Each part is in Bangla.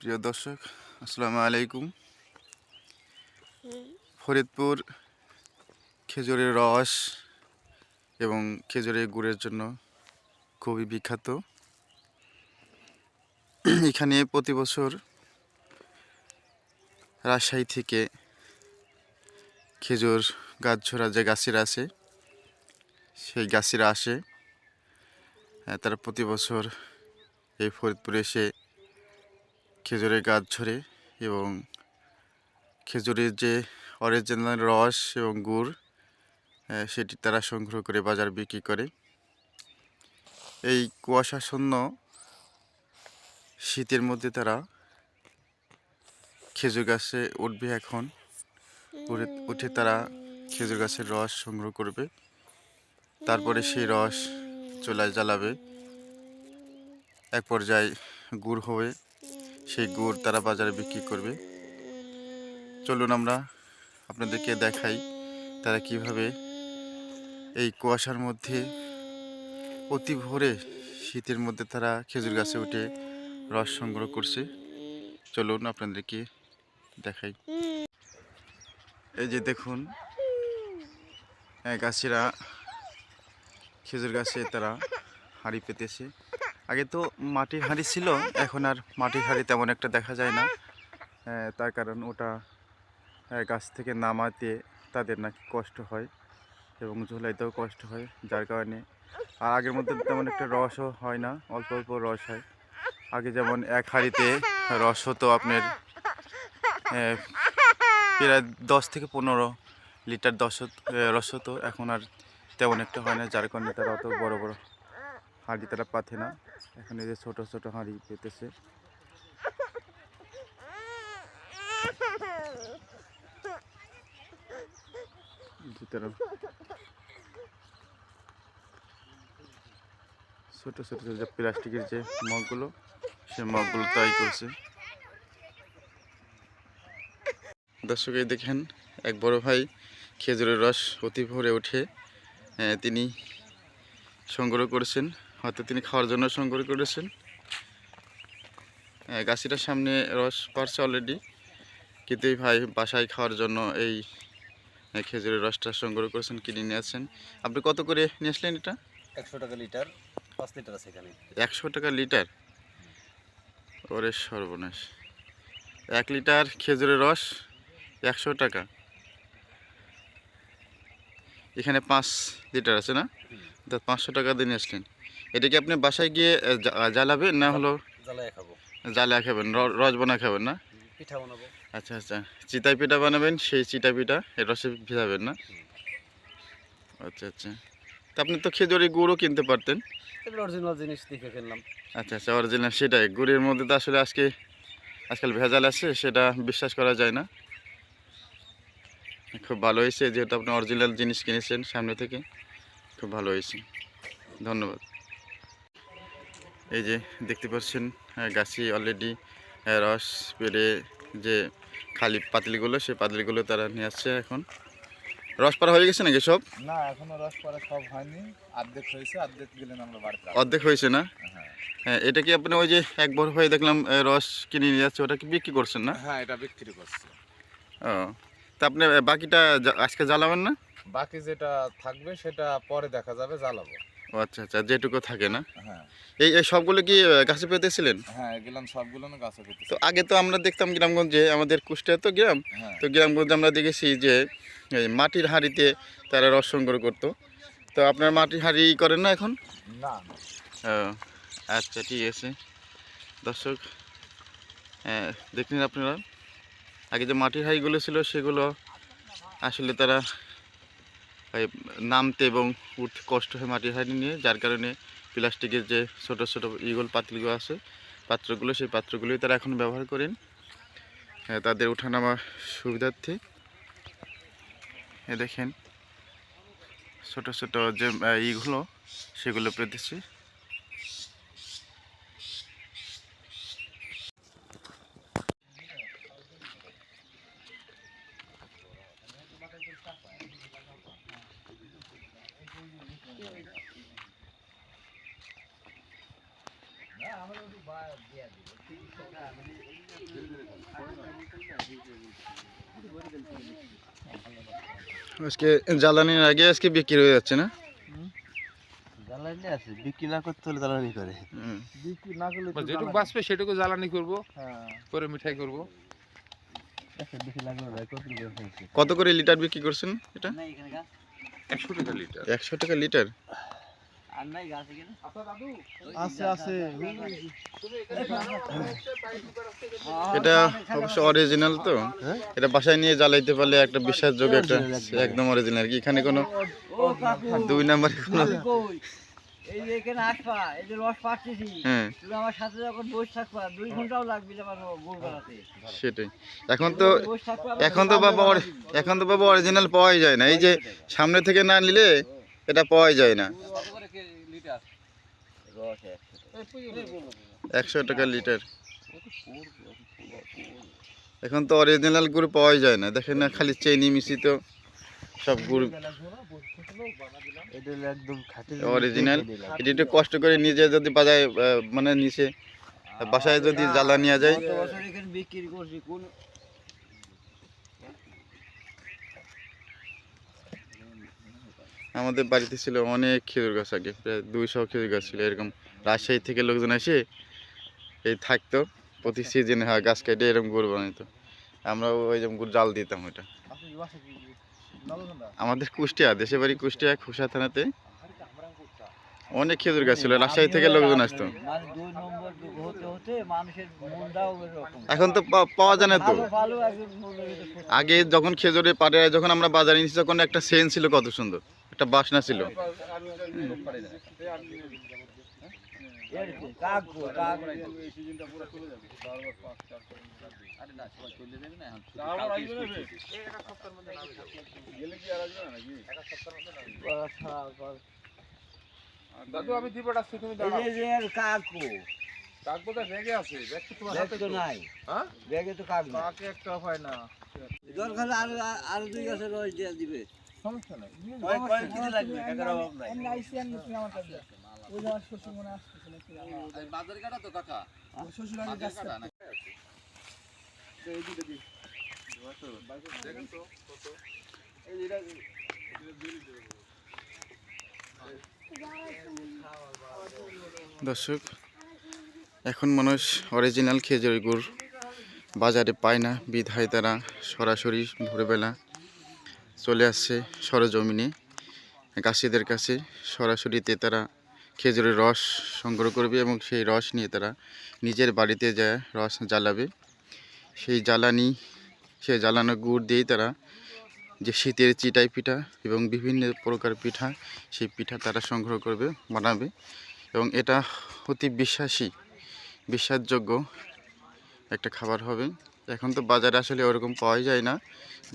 প্রিয় দর্শক, আসসালামু আলাইকুম। ফরিদপুর খেজুরের রস এবং খেজুরের গুড়ের জন্য খুবই বিখ্যাত। এখানে প্রতি বছর রাজশাহী থেকে খেজুর গাছঝোড়া যে গাছিরা আছে সেই গাছিরা আসে। তারা প্রতি বছর এই ফরিদপুরে এসে খেজুরের গাছ ঝরে এবং খেজুরের যে অরিজিনাল রস এবং গুড় সেটি তারা সংগ্রহ করে বাজার বিক্রি করে। এই কুয়াশাচ্ছন্ন শীতের মধ্যে তারা খেজুর গাছে উঠবে। এখন উঠে তারা খেজুর গাছের রস সংগ্রহ করবে, তারপরে সেই রস চুলায় জ্বালাবে, এক পর্যায়ে গুড় হবে, সেই গুড় তারা বাজারে বিক্রি করবে। চলুন আমরা আপনাদেরকে দেখাই তারা কিভাবে এই কুয়াশার মধ্যে অতি ভোরে শীতের মধ্যে তারা খেজুর গাছে উঠে রস সংগ্রহ করছে। চলুন আপনাদেরকে দেখাই। এই যে দেখুন, গাছিরা খেজুর গাছে তারা হাঁড়ি পেতেছে। আগে তো মাটির হাঁড়ি ছিল, এখন আর মাটির হাঁড়ি তেমন একটা দেখা যায় না। তার কারণ ওটা গাছ থেকে নামাতে তাদের নাকি কষ্ট হয় এবং ঝোলাইতেও কষ্ট হয়, যার কারণে আর আগের মধ্যে তেমন একটা রসও হয় না, অল্প অল্প রস হয়। আগে যেমন এক হাঁড়িতে রস হতো আপনার প্রায় 10 থেকে 15 লিটার রস হতো, এখন আর তেমন একটা হয় না, যার কারণে তারা অত বড় বড় হাঁড়ি তারা পাতে না। এখন এই যে ছোটো ছোটো হাঁড়ি পেতেছে। ছোটো ছোটো যে প্লাস্টিকের যে মগগুলো, সে মগগুলো তাই করছে। দর্শক, এই দেখেন এক বড় ভাই খেজুরের রস অতি ভরে উঠে তিনি সংগ্রহ করেছেন, হয়তো তিনি খাওয়ার জন্য সংগ্রহ করেছেন। গাছিটার সামনে রস পারছে অলরেডি, কিন্তু এই ভাই বাসায় খাওয়ার জন্য এই খেজুরের রসটা সংগ্রহ করেছেন, কিনে নিয়ে আসছেন। আপনি কত করে নিয়ে আসলেন এটা? 100 টাকা লিটার, 5 লিটার আছে এখানে। 100 টাকা লিটার? ওরে সর্বনাশ! 1 লিটার খেজুরের রস 100 টাকা। এখানে 5 লিটার আছে না? 500 টাকা দিয়ে নিয়ে আসলেন। এটা কি আপনি বাসায় গিয়ে জ্বালাবেন, না হলো জ্বালায় খাবো? জ্বালা খাবেন, রস বানা খাবেন না? পিঠা বানাবো। আচ্ছা আচ্ছা, চিতাই পিঠা বানাবেন, সেই চিতা পিঠা এর রসে ভিজাবেন না? আচ্ছা আচ্ছা, তা আপনি তো খেজুরের গুড়ও কিনতে পারতেন। এগুলো অরিজিনাল জিনিস দেখে কিনলাম। আচ্ছা আচ্ছা, অরিজিনাল সেটাই। গুড়ের মধ্যে তো আসলে আজকাল ভেজাল আছে, সেটা বিশ্বাস করা যায় না। খুব ভালো হয়েছে যেহেতু আপনি অরিজিনাল জিনিস কিনেছেন সামনে থেকে, খুব ভালো হয়েছে, ধন্যবাদ। এই যে দেখতে পাচ্ছেন, গাছি অলরেডি রস পেড়ে যে খালি পাতিলগুলো, সেই পাতিলগুলো তারা নিয়ে আসছে। এখন রস পাড়া হয়ে গেছে নাকি সব? না, এখনো রস পড়া সব হয়নি, অর্ধেক হয়েছে, অর্ধেক গেলেন আমরা বাড়িতে। অর্ধেক হয়েছে না? হ্যাঁ হ্যাঁ, এটা কি আপনি ওই যে এক বড় ভাই দেখলাম রস কিনে নিয়ে যাচ্ছে, ওটা কি বিক্রি করছেন না? হ্যাঁ, এটা বিক্রি করছে। ও, তা আপনি বাকিটা আজকে জ্বালাবেন না? বাকি যেটা থাকবে সেটা পরে দেখা যাবে, জ্বালাবো। ও আচ্ছা আচ্ছা, যেটুকু থাকে না। হ্যাঁ এই এই সবগুলো কি গাছে পেতেছিলেন? হ্যাঁ, এগুলান সবগুলো না গাছে পেতেছে। তো আগে তো আমরা দেখতাম গ্রামগঞ্জে, আমাদের কুষ্টিয়া তো গ্রাম, হ্যাঁ তো গ্রামগঞ্জে আমরা দেখেছি যে এই মাটির হাঁড়িতে তারা রস সংগ্রহ করতো। তো আপনার মাটির হাঁড়ি করেন না এখন? না। ও আচ্ছা, ঠিক আছে। দর্শক, দেখলেন আপনারা, আগে যে মাটির হাঁড়িগুলো ছিল সেগুলো আসলে তারা নামতে এবং উঠতে কষ্ট হয় মাটির হাঁড়ি নিয়ে, যার কারণে প্লাস্টিকের যে ছোট ছোট পাতিলগুলো আছে, পাত্রগুলো, সেই পাত্রগুলোই তারা এখন ব্যবহার করেন তাদের ওঠানামা সুবিধার্থে। দেখেন ছোট ছোট যে ইগুলো, সেগুলো পেতেছি। আজকে জ্বালানির আগে আজকে বিক্রি হয়ে যাচ্ছে না? জ্বালানি আছে, বিক্রি না করতে হলে জ্বালানি করে। হুম। বিক্রি না করলে তো যেটুকু জ্বালানি। বাঁচবে সেটুকু জ্বালানি করব, হ্যাঁ করে মিঠাই করব। বেশি লাগবে না, কত করে কত করে লিটার বিক্রি করছেন এটা? 100 টাকা লিটার। 100 টাকা লিটার। আর নাই গাছ এখানে? আছে আছে এটা অবশ্য অরিজিনাল তো, এটা বাসায় নিয়ে জ্বালাইতে পারলে একটা বিশ্বাসযোগ্য একটা একদম অরিজিনাল। কি এখানে কোনো ও কাকু 2 নাম্বারে কোনো? তুমি কই? এই যে এখানে আসবা, এই যে রস পাচ্ছি, হ্যাঁ তুমি আমার সাথে যখন বসে থাকবা 2 ঘন্টাও লাগবে আমার গুড় বানাতে। সেটাই। এখন তো বসে থাকবা, এখন তো বাবা অরিজিনাল পাওয়াই যায় না। এই যে সামনে থেকে না নিলে এটা পাওয়াই যায় না। রস 100 টাকা লিটার। এখন তো অরিজিনাল গুড় পাওয়াই যায় না, দেখেন না, খালি চিনি মিশ্রিত সব গুড় এটা হলো একদম খাঁটি অরিজিনাল। এটা একটু কষ্ট করে নিজে যদি বাজায় মানে নিচে বাসায় যদি জ্বালা নিয়ে যায়। কত বছর এখানে বিক্রি করছি, কোন আমাদের বাড়িতে ছিল অনেক খেজুর গাছ, আগে প্রায় 200 খেজুর গাছ ছিল। এরকম রাজশাহী থেকে লোকজন এসে এই থাকতো, প্রতি সিজনে হয় গাছ কেটে এরকম গুড় বানাইতো। আমরাও ওই যেমন গুড় জাল দিতাম। ওইটা আপনি কি বাসা কি নলগন্ধা? আমাদের কুষ্টিয়া, দেশের বাড়ি কুষ্টিয়া খুশা থানাতে অনেক খেজুর গাছ ছিল, রাজশাহী থেকে লোকজন আসতো। মানে 2 নম্বর হতে হতে মানুষের মনটাও এরকম। এখন তো পাওয়া যায় না তো। ভালো ভালো একজন মনের ভিতরে সত্যি। আগে যখন খেজুরের পাড়ে যখন আমরা বাজারে নিয়েছি, তখন একটা সেন্স ছিল, কত সুন্দর একটা বাসনা ছিল। এর কি? কাকু কাকু দাদু আমি দিব রাখছি, তুমি এই দাঁড়াও। যে এর কাকু কাকবো তো ব্যাগে আছে, ব্যাগ তো তোমার ব্যাগ হাতে তো তো। নাই, হ্যাঁ? ব্যাগে তো কাকু নাই। তাকে একটা হয় না, দরকার হলে আরো 2 গাছের রস দিয়ে দিবে। সমস্যা নাই। কয়েক কেজি লাগবে, টাকার অভাব নাই। বাজার কাটা তো কাকা। দর্শক, এখন মানুষ অরিজিনাল খেজুর গুড় বাজারে পায় না, বিধায় তারা সরাসরি ভোরবেলা চলে আসছে সরজমিনে গাছিদের কাছে। সরাসরিতে তারা খেজুরের রস সংগ্রহ করবে এবং সেই রস নিয়ে তারা নিজের বাড়িতে যায় রস জ্বালাবে। সেই জ্বালানো গুড় দিয়েই তারা যে শীতের চিটাই পিঠা এবং বিভিন্ন প্রকার পিঠা, সেই পিঠা তারা সংগ্রহ করবে, বানাবে। এবং এটা অতি বিশ্বাসযোগ্য একটা খাবার হবে। এখন তো বাজারে আসলে ওরকম পাওয়াই যায় না,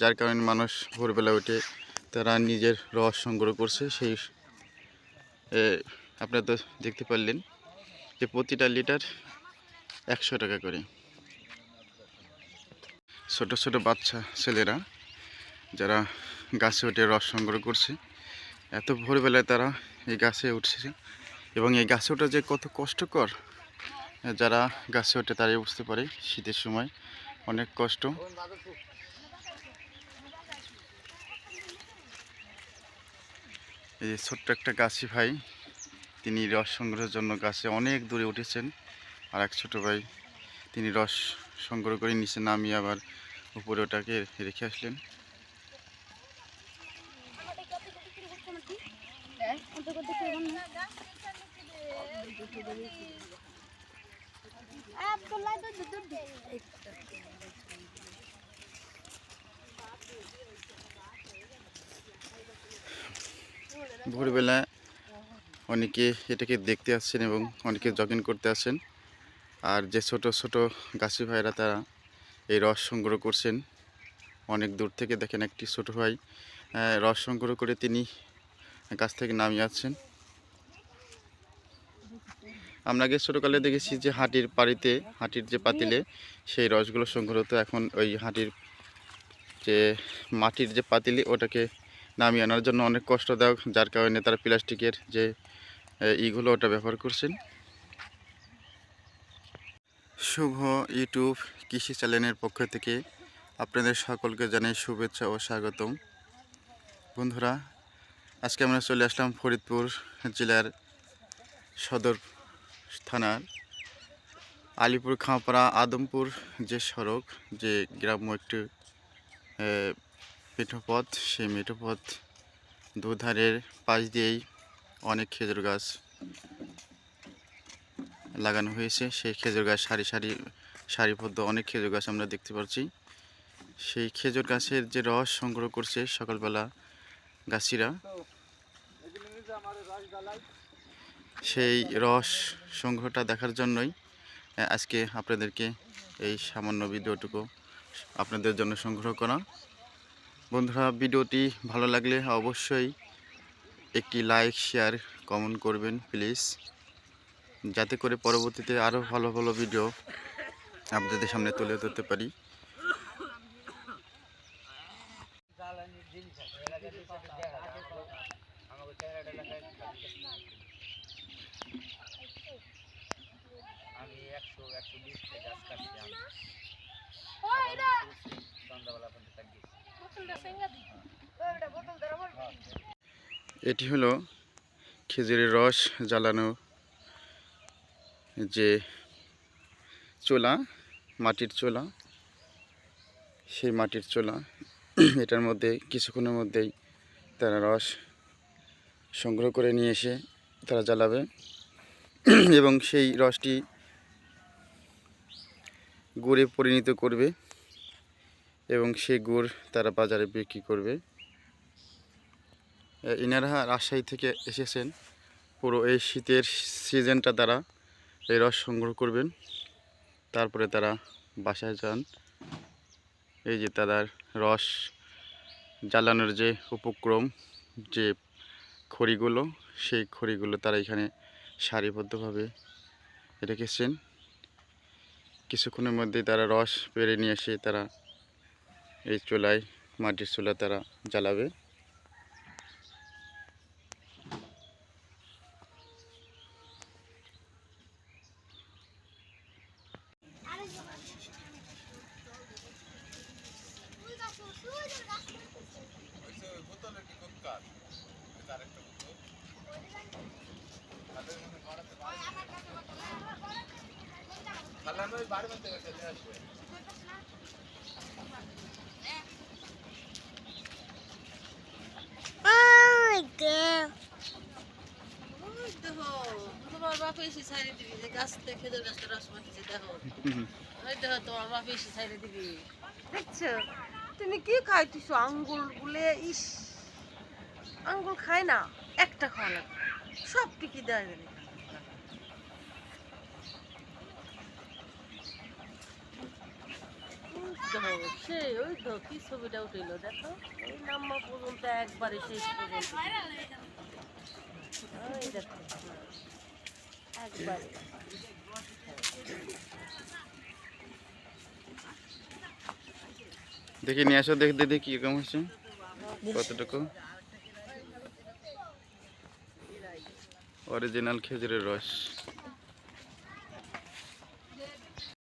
যার কারণে মানুষ ভোরবেলা উঠে তারা নিজের রস সংগ্রহ করছে। সেই আপনারা তো দেখতে পারলেন যে প্রতিটা লিটার 100 টাকা করে। ছোট ছোট বাচ্চা ছেলেরা যারা গাছে উঠে রস সংগ্রহ করছে, এত ভোরবেলায় তারা এই গাছে উঠছে। এবং এই গাছে ওঠা যে কত কষ্টকর, যারা গাছে ওঠে তারাই বুঝতে পারে। শীতের সময় অনেক কষ্ট। এই যে ছোট্ট একটা গাছি ভাই, তিনি রস সংগ্রহের জন্য গাছে অনেক দূরে উঠেছেন। আর এক ছোটো ভাই, তিনি রস সংগ্রহ করে নিচে নামিয়ে আবার উপরে ওটাকে রেখে আসলেন। ভোরবেলা অনেকে এটাকে দেখতে আসছেন এবং অনেকে জগিং করতে আসছেন। আর যে ছোট ছোট গাছি ভাইরা তারা এই রস সংগ্রহ করছেন অনেক দূর থেকে। দেখেন একটি ছোট ভাই রস সংগ্রহ করে তিনি গাছ থেকে নামিয়ে আসছেন। আমরা আগে ছোটোকালে দেখেছি যে হাঁটির যে পাতিলে সেই রসগুলো সংগ্রহ হতো। এখন ওই হাঁটির যে মাটির যে পাতিলে ওটাকে নামিয়ে আনার জন্য অনেক কষ্টদায়ক, যার কারণে তারা প্লাস্টিকের যে ইগুলো ওটা ব্যবহার করছেন। শুভ ইউটিউব কৃষি চ্যানেলের পক্ষ থেকে আপনাদের সকলকে জানাই শুভেচ্ছা ও স্বাগতম। বন্ধুরা, আজকে আমরা চলে আসলাম ফরিদপুর জেলার সদর থানার আলিপুর খাঁপাড়া আদমপুর যে সড়ক, যে গ্রাম্য একটি মেঠোপথ, সেই মেঠোপথ দুধারের পাশ দিয়েই অনেক খেজুর গাছ লাগানো হয়েছে। সেই খেজুর গাছ সারিবদ্ধ অনেক খেজুর গাছ আমরা দেখতে পাচ্ছি। সেই খেজুর গাছের যে রস সংগ্রহ করছে সকালবেলা গাছিরা, সেই রস সংগ্রহটা দেখার জন্যই আজকে আপনাদেরকে এই সামান্য ভিডিওটুকু আপনাদের জন্য সংগ্রহ করা। বন্ধুরা, ভিডিওটি ভালো লাগলে অবশ্যই একটি লাইক, শেয়ার, কমেন্ট করবেন প্লিজ, যাতে করে পরবর্তীতে আরও ভালো ভালো ভিডিও আপনাদের সামনে তুলে ধরতে পারি। আমি 100-120 গাছ কাটছি আমি সন্ধ্যাবেলা পর্যন্ত থাকি। এটি হলো খেজুরের রস জ্বালানো যে চুলা, মাটির চুলা। সেই মাটির চুলা, এটার মধ্যে কিছুক্ষণের মধ্যেই তারা রস সংগ্রহ করে নিয়ে এসে তারা জ্বালাবে এবং সেই রসটি গুড়ে পরিণত করবে এবং সেই গুড় তারা বাজারে বিক্রি করবে। ইনারা রাজশাহী থেকে এসেছেন, পুরো এই শীতের সিজনটা তারা এই রস সংগ্রহ করবেন, তারপরে তারা বাসায় যান। এই যে তাদের রস জ্বালানোর যে উপক্রম, যে খড়িগুলো, সেই খড়িগুলো তারা এখানে সারিবদ্ধভাবে রেখেছেন। কিছুক্ষণের মধ্যেই তারা রস পেরে নিয়ে এসে তারা এই চুলায়, মাটির চুলা তারা জ্বালাবে। তোমার বাপ এসে ছাইড়ে দিবি, যে গাছ থেকে খেজুর গাছটা রস মাটিছে, দেখো ওই দেখো তোমার বাপ এসে ছাইড়ে দিবি। দেখছো তুমি কি খাইতেছো? আঙ্গুল বলে, ইস আঙ্গুল খায় না, একটা খাওয়া লাগে, সব টিকি দেয় গেলে। সে ওই তো কি ছবিটা উঠেলো দেখো, এই নাম্বার পর্যন্ত একবারে শেষ পর্যন্ত ওই দেখো একবারে। দেখি নিয়ে আসো, দেখে দিদি কীরকম হচ্ছে, কতটুকু অরিজিনাল খেজুরের রস।